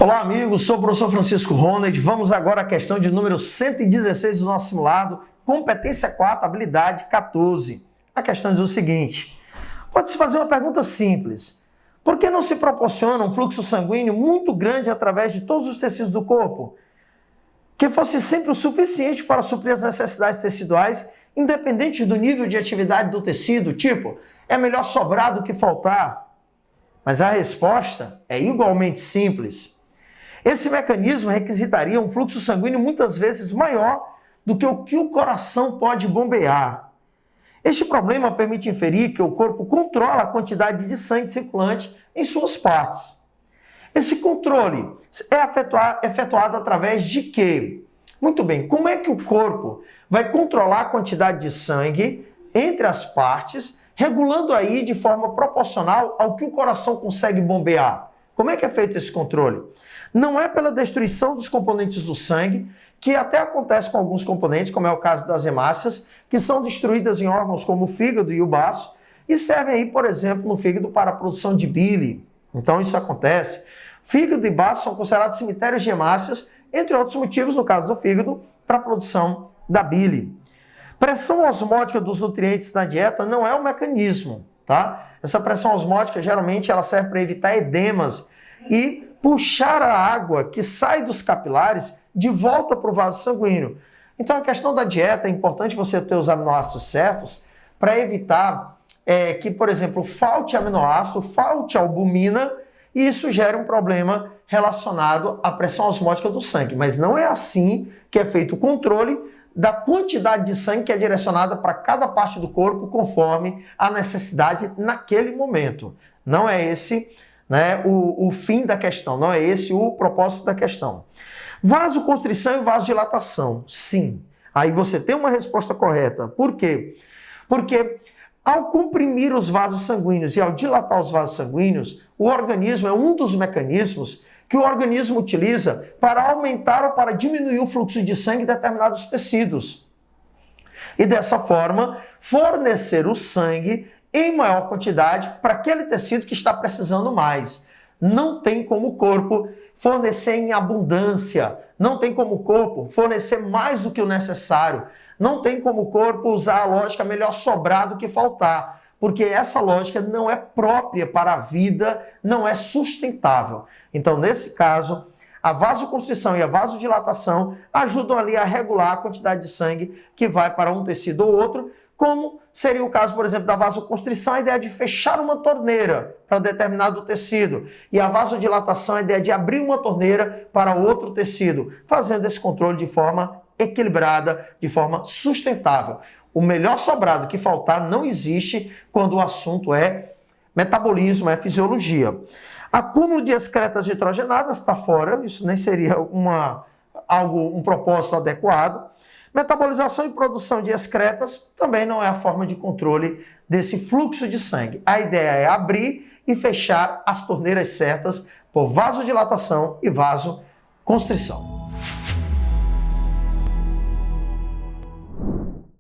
Olá, amigos. Sou o professor Francisco Ronald. Vamos agora à questão de número 116 do nosso simulado, competência 4, habilidade 14. A questão diz o seguinte: pode-se fazer uma pergunta simples. Por que não se proporciona um fluxo sanguíneo muito grande através de todos os tecidos do corpo, que fosse sempre o suficiente para suprir as necessidades teciduais, independente do nível de atividade do tecido? Tipo, é melhor sobrar do que faltar. Mas a resposta é igualmente simples. Esse mecanismo requisitaria um fluxo sanguíneo muitas vezes maior do que o coração pode bombear. Este problema permite inferir que o corpo controla a quantidade de sangue circulante em suas partes. Esse controle é efetuado através de quê? Muito bem, como é que o corpo vai controlar a quantidade de sangue entre as partes, regulando aí de forma proporcional ao que o coração consegue bombear? Como é que é feito esse controle? Não é pela destruição dos componentes do sangue, que até acontece com alguns componentes, como é o caso das hemácias, que são destruídas em órgãos como o fígado e o baço, e servem aí, por exemplo, no fígado para a produção de bile. Então isso acontece. Fígado e baço são considerados cemitérios de hemácias, entre outros motivos, no caso do fígado, para a produção da bile. Pressão osmótica dos nutrientes na dieta não é um mecanismo, tá? Essa pressão osmótica, geralmente, ela serve para evitar edemas e puxar a água que sai dos capilares de volta para o vaso sanguíneo. Então, a questão da dieta, é importante você ter os aminoácidos certos para evitar que, por exemplo, falte aminoácido, falte albumina, e isso gera um problema relacionado à pressão osmótica do sangue. Mas não é assim que é feito o controle da quantidade de sangue que é direcionada para cada parte do corpo conforme a necessidade naquele momento. Não é esse, né, o fim da questão, não é esse o propósito da questão. Vasoconstrição e vasodilatação, sim. Aí você tem uma resposta correta. Por quê? Porque ao comprimir os vasos sanguíneos e ao dilatar os vasos sanguíneos, o organismo é um dos mecanismos que o organismo utiliza para aumentar ou para diminuir o fluxo de sangue em determinados tecidos. E dessa forma, fornecer o sangue em maior quantidade para aquele tecido que está precisando mais. Não tem como o corpo fornecer em abundância, não tem como o corpo fornecer mais do que o necessário, não tem como o corpo usar a lógica melhor sobrar do que faltar, porque essa lógica não é própria para a vida, não é sustentável. Então, nesse caso, a vasoconstrição e a vasodilatação ajudam ali a regular a quantidade de sangue que vai para um tecido ou outro, como seria o caso, por exemplo, da vasoconstrição, a ideia de fechar uma torneira para determinado tecido, e a vasodilatação, a ideia de abrir uma torneira para outro tecido, fazendo esse controle de forma equilibrada, de forma sustentável. O melhor sobrado que faltar não existe quando o assunto é metabolismo, é fisiologia. Acúmulo de excretas nitrogenadas está fora, isso nem seria um propósito adequado. Metabolização e produção de excretas também não é a forma de controle desse fluxo de sangue. A ideia é abrir e fechar as torneiras certas por vasodilatação e vasoconstrição.